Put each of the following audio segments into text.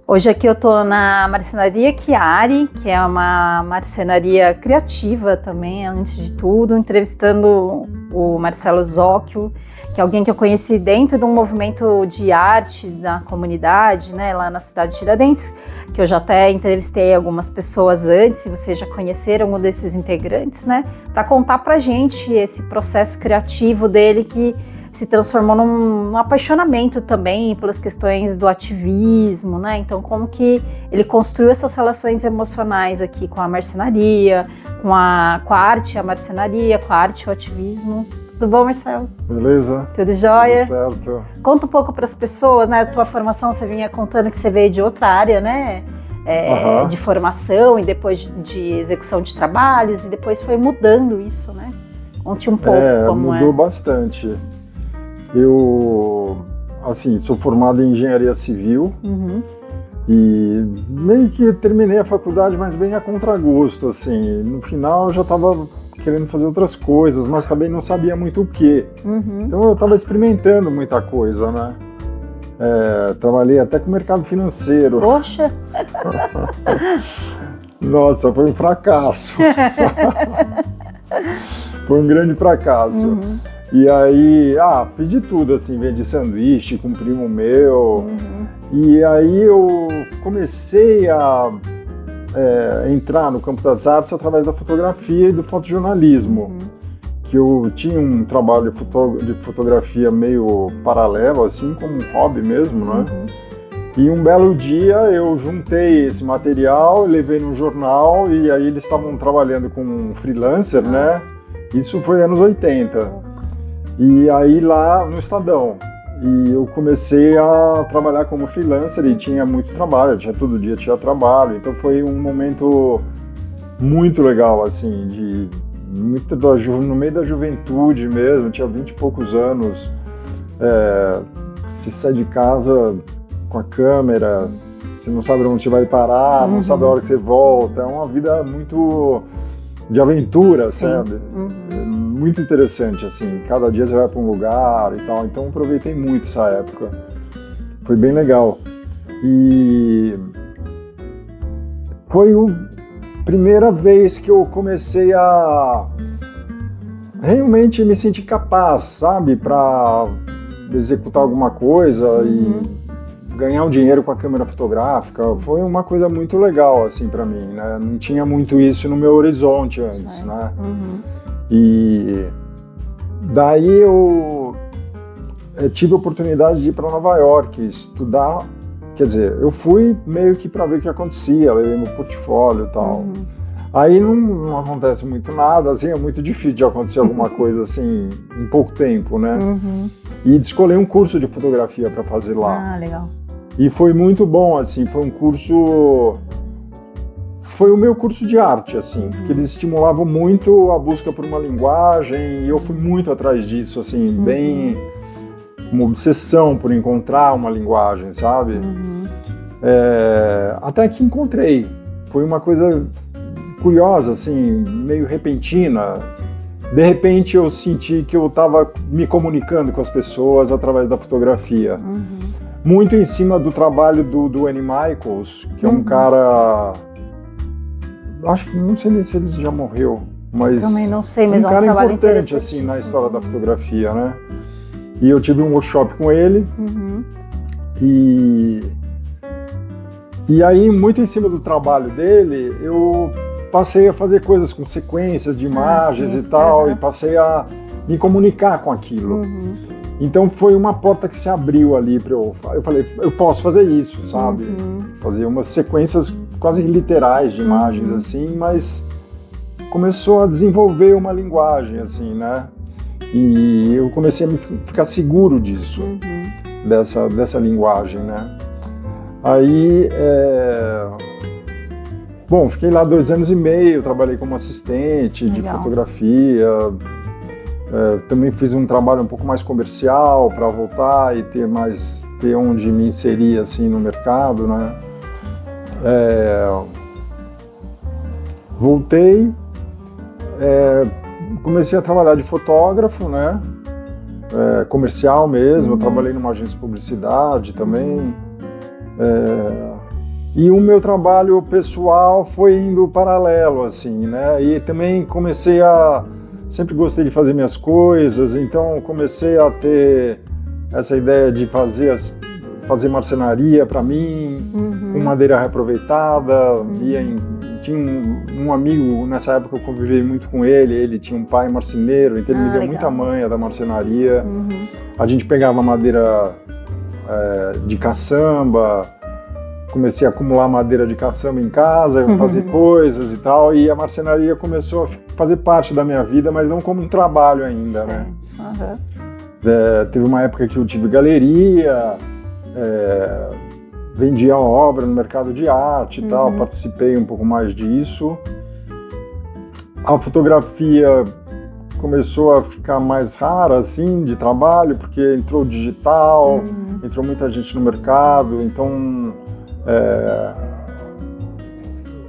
Hoje aqui eu estou na Marcenaria Chiari, que é uma marcenaria criativa também, antes de tudo, entrevistando o Marcelo Zocchio, que é alguém que eu conheci dentro de um movimento de arte da comunidade, né, lá na cidade de Tiradentes, que eu já até entrevistei algumas pessoas antes, e vocês já conheceram um desses integrantes, né, para contar pra gente esse processo criativo dele que se transformou num apaixonamento também pelas questões do ativismo, né? Então, como que ele construiu essas relações emocionais aqui com a marcenaria, com a arte, a marcenaria, com a arte e o ativismo. Tudo bom, Marcelo? Beleza. Tudo jóia? Tudo certo. Conta um pouco para as pessoas, né? A tua formação, você vinha contando que você veio de outra área, né? De formação e depois de execução de trabalhos, e depois foi mudando isso, né? Conte um pouco como mudou bastante. Eu, assim, sou formado em engenharia civil e meio que terminei a faculdade, mas bem a contragosto, assim. No final eu já estava querendo fazer outras coisas, mas também não sabia muito o quê. Então eu estava experimentando muita coisa, né? Trabalhei até com o mercado financeiro. Poxa! Nossa, foi um fracasso. Foi um grande fracasso. E aí, fiz de tudo, assim, vendi sanduíche com um primo meu. E aí eu comecei a entrar no campo das artes através da fotografia e do fotojornalismo. Que eu tinha um trabalho de fotografia meio paralelo, assim, como um hobby mesmo, né? E um belo dia eu juntei esse material, levei num jornal, e aí eles estavam trabalhando com um freelancer, né? Isso foi anos 80. E aí lá no Estadão, e eu comecei a trabalhar como freelancer e tinha muito trabalho, todo dia tinha trabalho, então foi um momento muito legal, assim, no meio da juventude mesmo, tinha 20 e poucos anos, você sai de casa com a câmera, você não sabe onde você vai parar, não sabe a hora que você volta, é uma vida muito de aventura, sabe? Muito interessante, assim, cada dia você vai para um lugar e tal, então aproveitei muito essa época, foi bem legal. E foi a primeira vez que eu comecei a realmente me sentir capaz, sabe, para executar alguma coisa e ganhar um dinheiro com a câmera fotográfica. Foi uma coisa muito legal, assim, para mim, né? Não tinha muito isso no meu horizonte antes, né? E daí eu tive a oportunidade de ir para Nova York estudar, quer dizer, eu fui meio que para ver o que acontecia, levei meu portfólio e tal. Aí não acontece muito nada, assim, é muito difícil de acontecer alguma coisa assim em pouco tempo, né? E escolhi um curso de fotografia para fazer lá. Legal. E foi muito bom, assim, foi um curso... Foi o meu curso de arte, assim, porque eles estimulavam muito a busca por uma linguagem e eu fui muito atrás disso, assim, bem... Uma obsessão por encontrar uma linguagem, sabe? Até que encontrei. Foi uma coisa curiosa, assim, meio repentina. De repente eu senti que eu estava me comunicando com as pessoas através da fotografia. Muito em cima do trabalho do Annie Michaels, que é um cara... Acho que não sei nem se ele já morreu, mas... Também não sei, mas um é um cara trabalho importante, assim, na história da fotografia, né? E eu tive um workshop com ele, e aí, muito em cima do trabalho dele, eu passei a fazer coisas com sequências de imagens e tal, e passei a me comunicar com aquilo. Então foi uma porta que se abriu ali para eu falei, eu posso fazer isso, sabe? Fazer umas sequências quase literais de imagens assim, mas começou a desenvolver uma linguagem assim, né? E eu comecei a ficar seguro disso, dessa linguagem, né? Aí, bom, fiquei lá 2 anos e meio, trabalhei como assistente de fotografia. Também fiz um trabalho um pouco mais comercial para voltar e ter onde me inserir assim no mercado, né? Voltei, comecei a trabalhar de fotógrafo, né? Comercial mesmo, eu trabalhei numa agência de publicidade também. E o meu trabalho pessoal foi indo paralelo, assim, né? E também sempre gostei de fazer minhas coisas, então comecei a ter essa ideia de fazer marcenaria para mim, com madeira reaproveitada. Tinha um amigo, nessa época eu convivi muito com ele tinha um pai marceneiro, então ele me deu muita manha da marcenaria. A gente pegava madeira de caçamba, comecei a acumular madeira de caçamba em casa, fazer coisas e tal, e a marcenaria começou a fazer parte da minha vida, mas não como um trabalho ainda, né? Teve uma época que eu tive galeria, vendia obra no mercado de arte e tal, participei um pouco mais disso. A fotografia começou a ficar mais rara, assim, de trabalho, porque entrou digital, entrou muita gente no mercado, então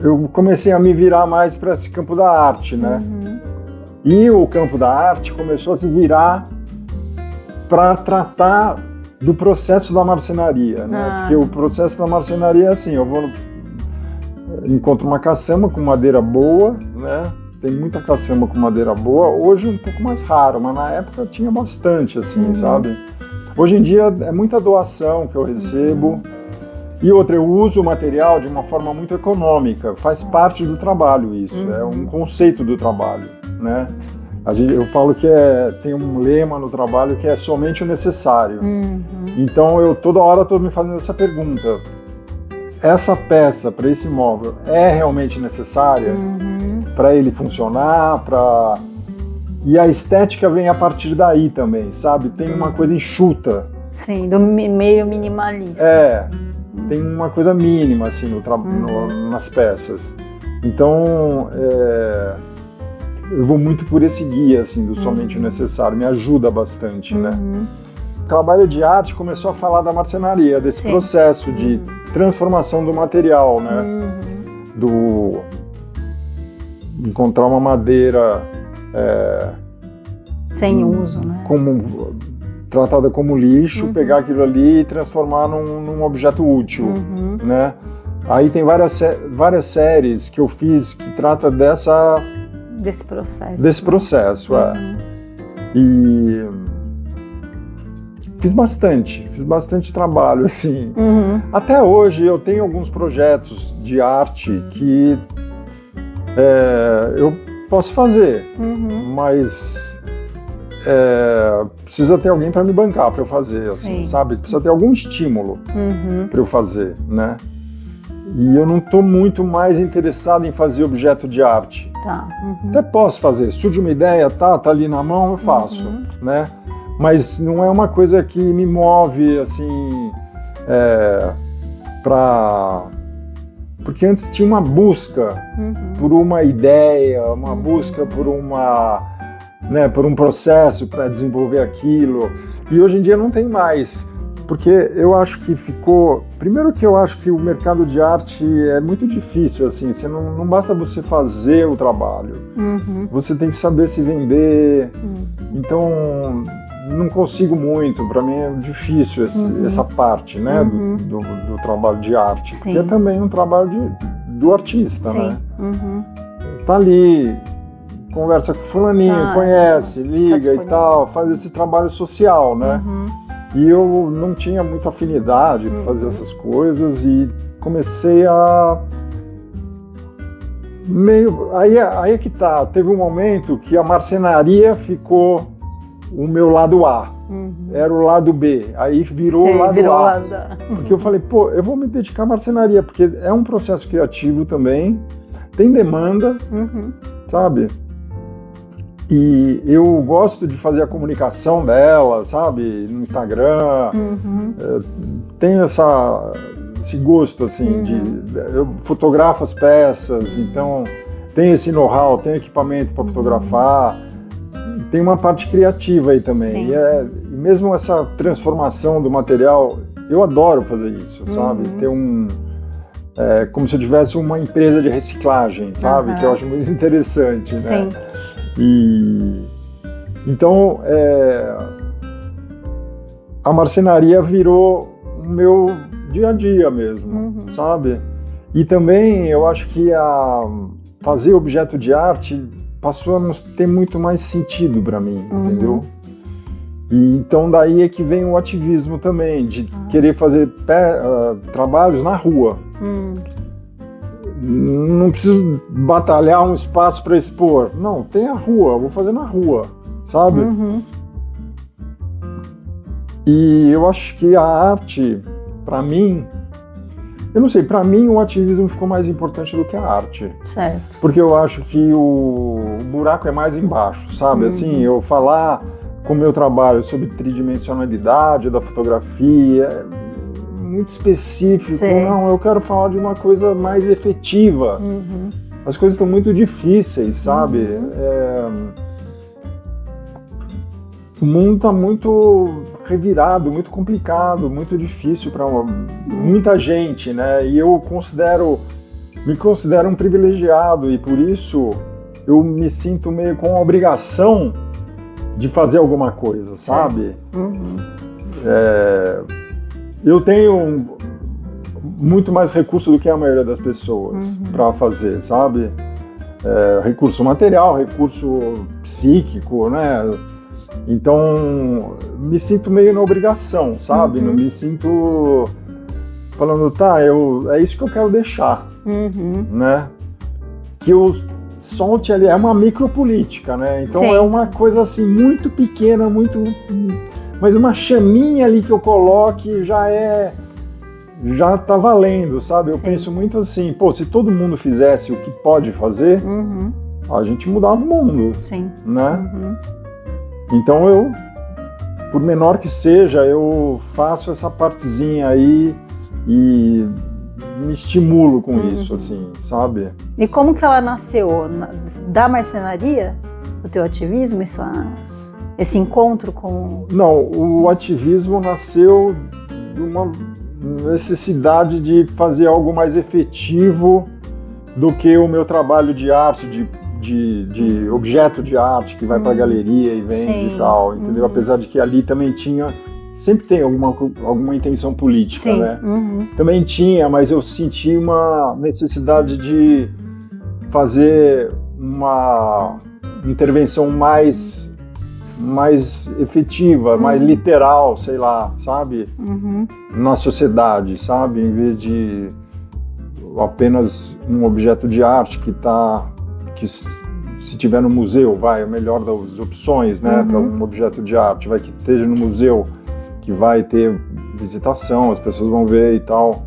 eu comecei a me virar mais para esse campo da arte, né? E o campo da arte começou a se virar para tratar do processo da marcenaria, né? Porque o processo da marcenaria é assim, encontro uma caçamba com madeira boa, né? Tem muita caçamba com madeira boa, hoje um pouco mais raro, mas na época tinha bastante, assim, sabe? Hoje em dia é muita doação que eu recebo. E outra, eu uso o material de uma forma muito econômica, faz parte do trabalho isso, é um conceito do trabalho, né? Eu falo que tem um lema no trabalho que é somente o necessário. Então toda hora estou me fazendo essa pergunta: essa peça para esse móvel é realmente necessária para ele funcionar? E a estética vem a partir daí também, sabe? Tem uma coisa enxuta. Sim, do meio minimalista. Assim. Tem uma coisa mínima assim nas peças. Então eu vou muito por esse guia assim, do somente o necessário, me ajuda bastante, né? O trabalho de arte começou a falar da marcenaria, desse processo de transformação do material, né? Do encontrar uma madeira sem uso, né? Tratada como lixo, pegar aquilo ali e transformar num objeto útil, né? Aí tem várias séries que eu fiz que trata desse processo. E fiz bastante trabalho, assim. Até hoje eu tenho alguns projetos de arte que eu posso fazer, mas precisa ter alguém para me bancar para eu fazer, assim, sabe? Precisa ter algum estímulo para eu fazer, né? E eu não estou muito mais interessado em fazer objeto de arte. Até posso fazer, surge uma ideia, tá ali na mão, eu faço, né? Mas não é uma coisa que me move, assim, porque antes tinha uma busca por uma ideia, uma busca por por um processo para desenvolver aquilo, e hoje em dia não tem mais, porque eu acho que primeiro que eu acho que o mercado de arte é muito difícil, assim, não basta você fazer o trabalho, você tem que saber se vender, então não consigo muito, para mim é difícil essa parte, né, do trabalho de arte, que é também um trabalho do artista, né? Tá ali, conversa com fulaninho, conhece, liga e tal, faz esse trabalho social, né? E eu não tinha muita afinidade para fazer essas coisas e comecei a Aí é que tá, teve um momento que a marcenaria ficou o meu lado A, era o lado B, aí virou o lado A. Porque eu falei, eu vou me dedicar à marcenaria, porque é um processo criativo também, tem demanda, sabe? E eu gosto de fazer a comunicação dela, sabe? No Instagram. Tenho esse gosto, assim, eu fotografo as peças, então tem esse know-how, tem equipamento para fotografar. Tem uma parte criativa aí também. E mesmo essa transformação do material, eu adoro fazer isso, sabe? Ter como se eu tivesse uma empresa de reciclagem, sabe? Que eu acho muito interessante, né? Sim. E então a marcenaria virou o meu dia a dia mesmo, sabe? E também eu acho que fazer objeto de arte passou a ter muito mais sentido para mim, entendeu? E então daí é que vem o ativismo também, de querer fazer trabalhos na rua. Não preciso batalhar um espaço para expor. Não, tem a rua, vou fazer na rua, sabe? E eu acho que a arte, para mim, eu não sei, para mim o ativismo ficou mais importante do que a arte. Certo. Porque eu acho que o buraco é mais embaixo, sabe? Assim, eu falar com o meu trabalho sobre tridimensionalidade da fotografia é muito específico. Sim. Não, eu quero falar de uma coisa mais efetiva. As coisas estão muito difíceis, sabe? O mundo está muito revirado, muito complicado, muito difícil para muita gente, né? E eu me considero um privilegiado e por isso eu me sinto meio com a obrigação de fazer alguma coisa, sabe? Eu tenho muito mais recurso do que a maioria das pessoas para fazer, sabe? Recurso material, recurso psíquico, né? Então, me sinto meio na obrigação, sabe? Não me sinto falando, é isso que eu quero deixar, né? Que eu solte ali, é uma micropolítica, né? Então é uma coisa assim, muito pequena, mas uma chaminha ali que eu coloque já tá valendo, sabe? Eu penso muito assim, se todo mundo fizesse o que pode fazer, a gente mudava o mundo, né? Então eu, por menor que seja, eu faço essa partezinha aí e me estimulo com isso, assim, sabe? E como que ela nasceu? Da marcenaria? O teu ativismo? Esse encontro com... Não, o ativismo nasceu de uma necessidade de fazer algo mais efetivo do que o meu trabalho de arte, de objeto de arte que vai para a galeria e vende e tal, entendeu? Apesar de que ali também sempre tem alguma intenção política, né? Também tinha, mas eu senti uma necessidade de fazer uma intervenção mais efetiva, mais literal, sei lá, sabe? Na sociedade, sabe? Em vez de apenas um objeto de arte que se tiver no museu, é a melhor das opções, né? Para um objeto de arte, que esteja no museu, que vai ter visitação, as pessoas vão ver e tal.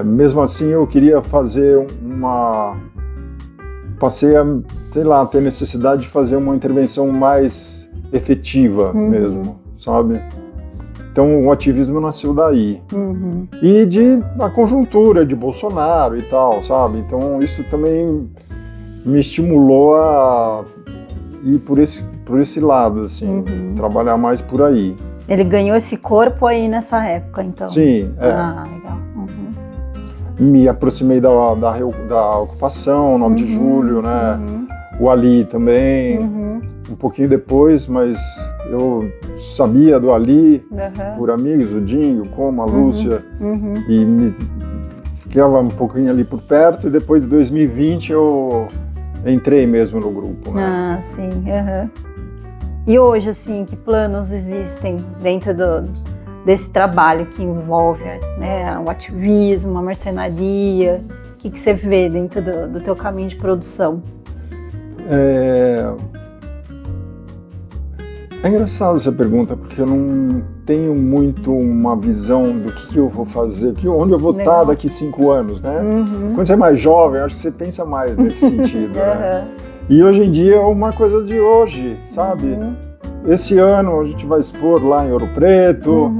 Mesmo assim, eu queria fazer passei a, sei lá, ter necessidade de fazer uma intervenção mais efetiva mesmo, sabe? Então o ativismo nasceu daí. E da conjuntura de Bolsonaro e tal, sabe? Então isso também me estimulou a ir por esse lado, assim, trabalhar mais por aí. Ele ganhou esse corpo aí nessa época, então? Sim, legal. Me aproximei da ocupação, 9 de julho, né? O Ali também, um pouquinho depois, mas eu sabia do Ali por amigos, o Dinho, o Coma, a Lúcia, e ficava um pouquinho ali por perto, e depois de 2020 eu entrei mesmo no grupo, né? Ah, sim. E hoje, assim, que planos existem dentro desse trabalho que envolve, né, o ativismo, a marcenaria? O que você vê dentro do teu caminho de produção? É engraçado essa pergunta, porque eu não tenho muito uma visão do que eu vou fazer, onde eu vou estar daqui 5 anos, né? Quando você é mais jovem, acho que você pensa mais nesse sentido, né? E hoje em dia é uma coisa de hoje, sabe? Esse ano a gente vai expor lá em Ouro Preto,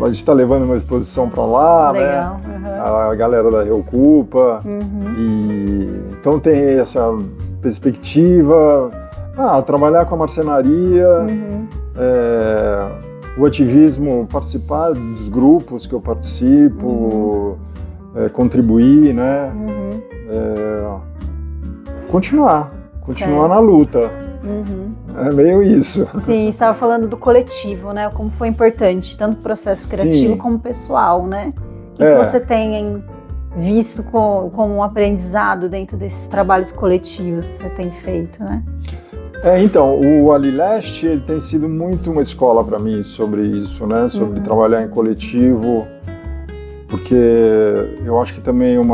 a gente está levando uma exposição para lá, legal, né? A galera da Reocupa, e então tem essa perspectiva, trabalhar com a marcenaria, o ativismo, participar dos grupos que eu participo, contribuir, né? Continuar na luta. É meio isso. Sim, você estava falando do coletivo, né? Como foi importante, tanto o processo criativo como pessoal, né? O que você tem visto como um aprendizado dentro desses trabalhos coletivos que você tem feito, né? Então, o Ali Leste, ele tem sido muito uma escola para mim sobre isso, né? Sobre trabalhar em coletivo, porque eu acho que também eu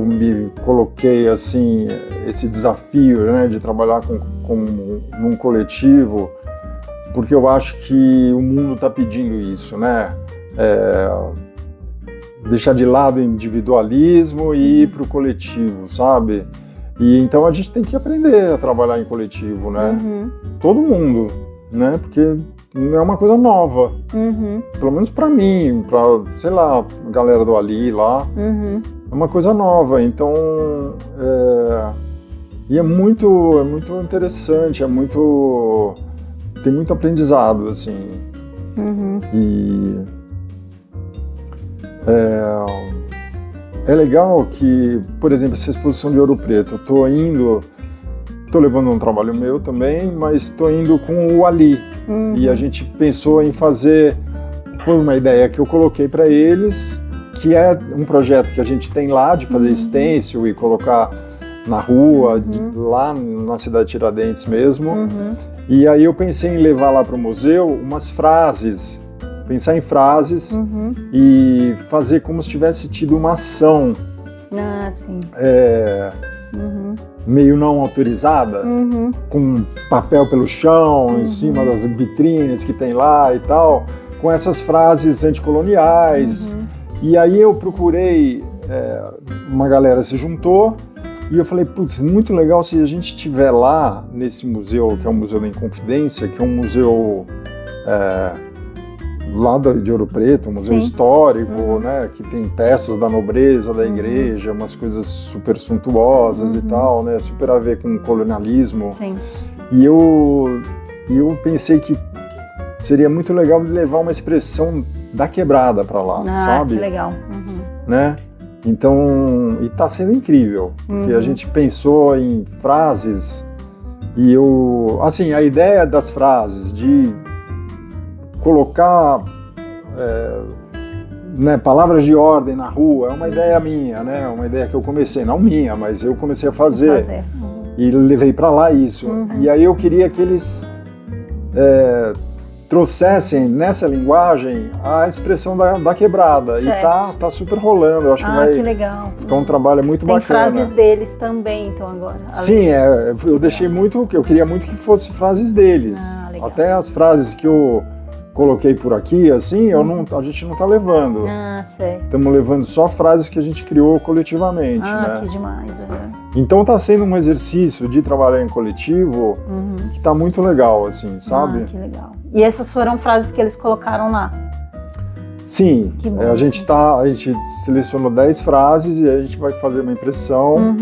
me coloquei assim, esse desafio, né, de trabalhar num coletivo, porque eu acho que o mundo está pedindo isso, né? Deixar de lado o individualismo e ir para o coletivo, sabe? E então a gente tem que aprender a trabalhar em coletivo, né? Todo mundo, né? Porque não é uma coisa nova. Pelo menos para mim, para, sei lá, a galera do Ali lá. É uma coisa nova. Então, e é muito interessante, tem muito aprendizado, assim. E é legal que, por exemplo, essa exposição de Ouro Preto, eu tô levando um trabalho meu também, mas estou indo com o Ali. E a gente pensou em fazer, foi uma ideia que eu coloquei para eles, que é um projeto que a gente tem lá, de fazer stencil e colocar na rua, lá na cidade de Tiradentes mesmo. E aí eu pensei em levar lá para o museu umas frases, pensar em frases e fazer como se tivesse tido uma ação meio não autorizada, com papel pelo chão, em cima das vitrines que tem lá e tal, com essas frases anticoloniais. E aí eu procurei, uma galera se juntou e eu falei, putz, muito legal se a gente estiver lá nesse museu, que é o Museu da Inconfidência, que é um museu lá de Ouro Preto, um museu histórico, né, que tem peças da nobreza, da igreja, umas coisas super suntuosas e tal, né, super a ver com o colonialismo. E eu pensei que seria muito legal levar uma expressão da quebrada para lá, sabe? Que legal. Né? Então, e tá sendo incrível, porque a gente pensou em frases e assim, a ideia das frases de colocar palavras de ordem na rua é uma ideia minha, né? Uma ideia que eu comecei, não minha, mas eu comecei a fazer. E levei para lá isso. E aí eu queria que eles trouxessem nessa linguagem a expressão da quebrada. E tá super rolando, eu acho que vai que legal. Ficar um trabalho muito bacana. Tem frases deles também, então, agora. Sim, eu deixei muito, eu queria muito que fosse frases deles. Até as frases que eu coloquei por aqui, assim, a gente não tá levando. Sei. Estamos levando só frases que a gente criou coletivamente, né? Que demais. Então tá sendo um exercício de trabalhar em coletivo que tá muito legal, assim, sabe? Que legal. E essas foram frases que eles colocaram lá? Sim, a gente selecionou 10 frases e a gente vai fazer uma impressão.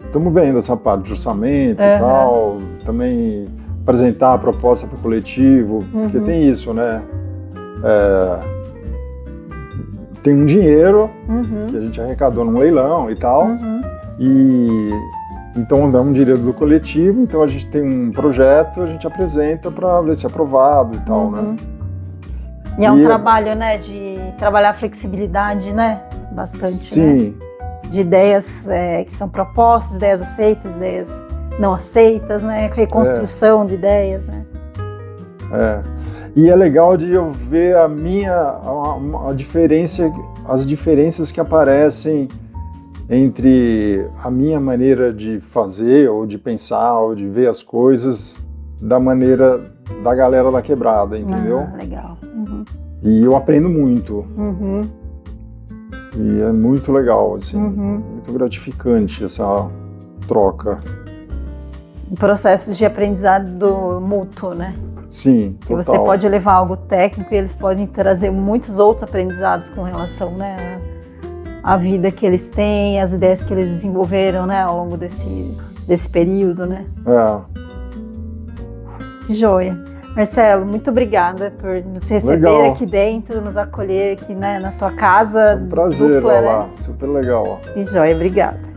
Estamos vendo essa parte de orçamento e tal, também apresentar a proposta para o coletivo, porque tem isso, né? Tem um dinheiro que a gente arrecadou num leilão e tal, e então é um dinheiro do coletivo, então a gente tem um projeto, a gente apresenta para ver se é aprovado e tal, né? E é um trabalho, né, de trabalhar a flexibilidade, né? Bastante, sim, né? De ideias que são propostas, ideias aceitas, ideias não aceitas, né? Reconstrução de ideias, né? E é legal de eu ver as diferenças que aparecem entre a minha maneira de fazer, ou de pensar, ou de ver as coisas, da maneira da galera da quebrada, entendeu? Legal. E eu aprendo muito. E é muito legal, assim, muito gratificante essa troca. Um processo de aprendizado mútuo, né? Sim, total. Que você pode levar algo técnico e eles podem trazer muitos outros aprendizados com relação, né, à vida que eles têm, as ideias que eles desenvolveram, né, ao longo desse período, né? Que joia. Marcelo, muito obrigada por nos receber aqui dentro, nos acolher aqui, né, na tua casa. Um prazer, dupla, lá, né? super legal. Que joia, obrigada.